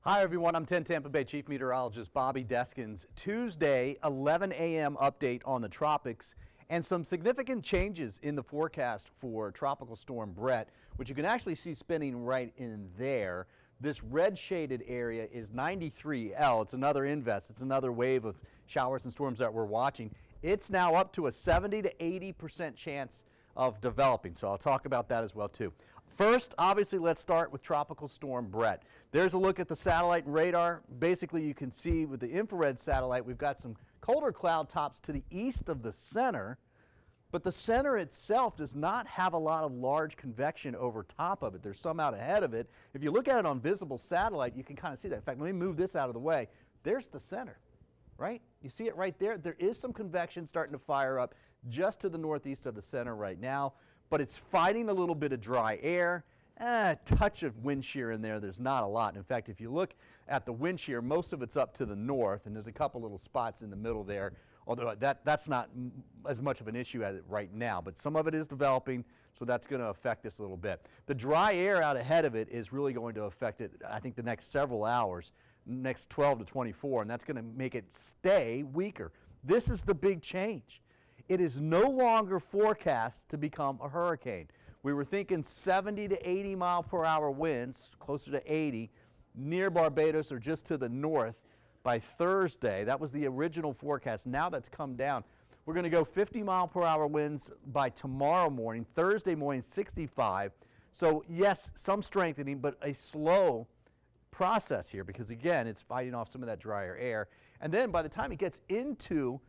Hi everyone, I'm 10 Tampa Bay Chief Meteorologist Bobby Deskins. Tuesday, 11 a.m. update on the tropics and some significant changes in the forecast for Tropical Storm Bret, which you can actually see spinning right in there. This red shaded area is 93L. It's another invest. It's another wave of showers and storms that we're watching. It's now up to a 70 to 80% chance of developing, so I'll talk about that as well too. First, obviously, let's start with Tropical Storm Bret. There's a look at the satellite and radar. Basically, you can see with the infrared satellite, we've got some colder cloud tops to the east of the center, but the center itself does not have a lot of large convection over top of it. There's some out ahead of it. If you look at it on visible satellite, you can kind of see that. In fact, let me move this out of the way. There's the center, right? You see it right there? There is some convection starting to fire up just to the northeast of the center right now, but it's fighting a little bit of dry air, a touch of wind shear in there. There's not a lot. In fact, if you look at the wind shear, most of it's up to the north, and there's a couple little spots in the middle there, although that's not as much of an issue as it right now, but some of it is developing, so that's going to affect this a little bit. The dry air out ahead of it is really going to affect it, I think, the next several hours, next 12 to 24, and that's going to make it stay weaker. This is the big change. It is no longer forecast to become a hurricane. We were thinking 70 to 80 mile per hour winds, closer to 80, near Barbados or just to the north by Thursday. That was the original forecast. Now that's come down. We're going to go 50 mile per hour winds by tomorrow morning, Thursday morning 65. So yes, some strengthening, but a slow process here because again, it's fighting off some of that drier air. And then by the time it gets into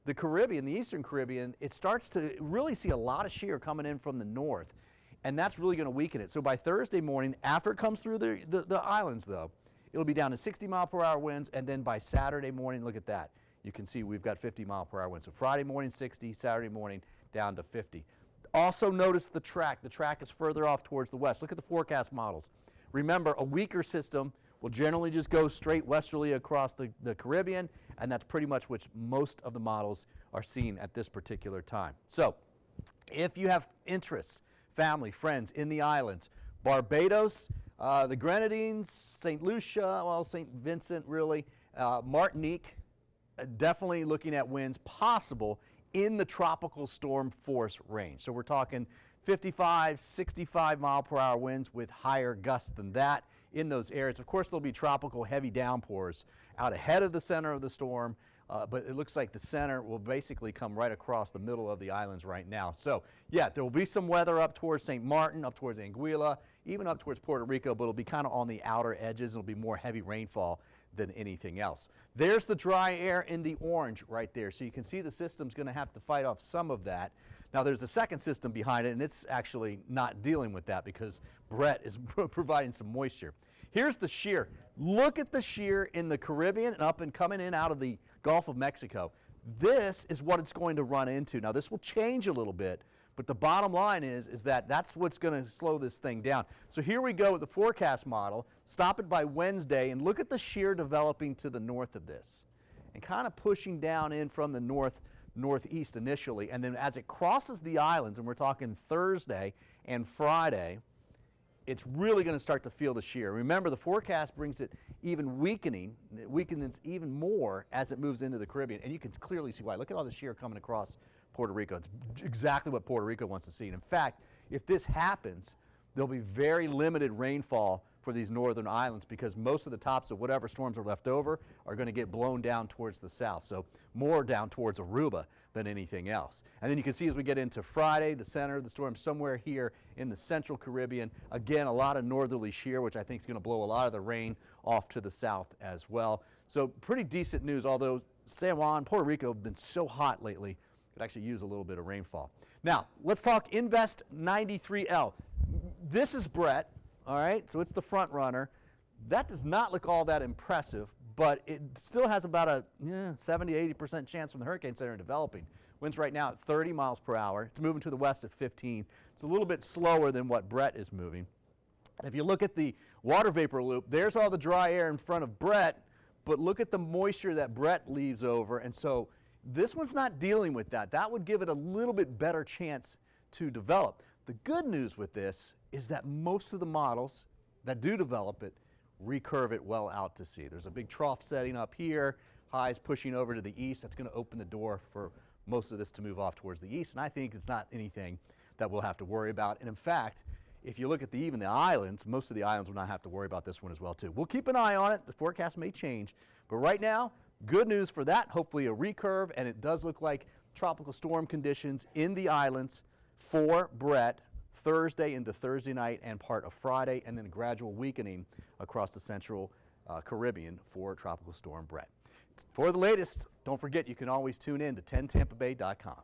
the Caribbean, the Eastern Caribbean, it starts to really see a lot of shear coming in from the north, and that's really going to weaken it. So by Thursday morning, after it comes through the islands though, it'll be down to 60 mile per hour winds, and then by Saturday morning, look at that. You can see we've got 50 mile per hour winds. So Friday morning 60, Saturday morning down to 50. Also notice the track. The track is further off towards the west. Look at the forecast models. Remember, a weaker system will generally just go straight westerly across the Caribbean, and that's pretty much what most of the models are seeing at this particular time. So if you have interests, family, friends in the islands, Barbados, the Grenadines, St. Lucia, well, St. Vincent really, Martinique, definitely looking at winds possible in the tropical storm force range. So we're talking 55, 65 mile per hour winds with higher gusts than that in those areas. Of course, there'll be tropical heavy downpours out ahead of the center of the storm, but it looks like the center will basically come right across the middle of the islands right now. So yeah, there will be some weather up towards St. Martin, up towards Anguilla, even up towards Puerto Rico, but it'll be kind of on the outer edges. It'll be more heavy rainfall than anything else. There's the dry air in the orange right there. So you can see the system's going to have to fight off some of that. Now there's a second system behind it, and it's actually not dealing with that because Bret is providing some moisture. Here's the shear. Look at the shear in the Caribbean and up and coming in out of the Gulf of Mexico. This is what it's going to run into. Now this will change a little bit, but the bottom line is that that's what's going to slow this thing down. So here we go with the forecast model. Stop it by Wednesday and look at the shear developing to the north of this and kind of pushing down in from the northeast initially, and then as it crosses the islands, and we're talking Thursday and Friday, it's really going to start to feel the shear. Remember, the forecast brings it even weakening. It weakens even more as it moves into the Caribbean, and you can clearly see why. Look at all the shear coming across Puerto Rico. It's exactly what Puerto Rico wants to see. And in fact, if this happens, there'll be very limited rainfall for these northern islands because most of the tops of whatever storms are left over are going to get blown down towards the south. So more down towards Aruba than anything else. And then you can see as we get into Friday, the center of the storm somewhere here in the central Caribbean. Again, a lot of northerly shear, which I think is going to blow a lot of the rain off to the south as well. So pretty decent news, although San Juan, Puerto Rico have been so hot lately, could actually use a little bit of rainfall. Now, let's talk Invest 93L. This is Bret. All right, so it's the front runner. That does not look all that impressive, but it still has about a 70–80% chance from the hurricane center developing. Winds right now at 30 miles per hour. It's moving to the west at 15. It's a little bit slower than what Bret is moving. If you look at the water vapor loop, there's all the dry air in front of Bret, but look at the moisture that Bret leaves over, and so this one's not dealing with that. That would give it a little bit better chance to develop. The good news with this is that most of the models that do develop it recurve it well out to sea. There's a big trough setting up here, highs pushing over to the east. That's going to open the door for most of this to move off towards the east, and I think it's not anything that we'll have to worry about. And in fact, if you look at even the islands, most of the islands will not have to worry about this one as well too. We'll keep an eye on it. The forecast may change, but right now, good news for that. Hopefully a recurve, and it does look like tropical storm conditions in the islands for Bret Thursday into Thursday night and part of Friday, and then gradual weakening across the central Caribbean for Tropical Storm Bret. For the latest, don't forget you can always tune in to 10tampabay.com.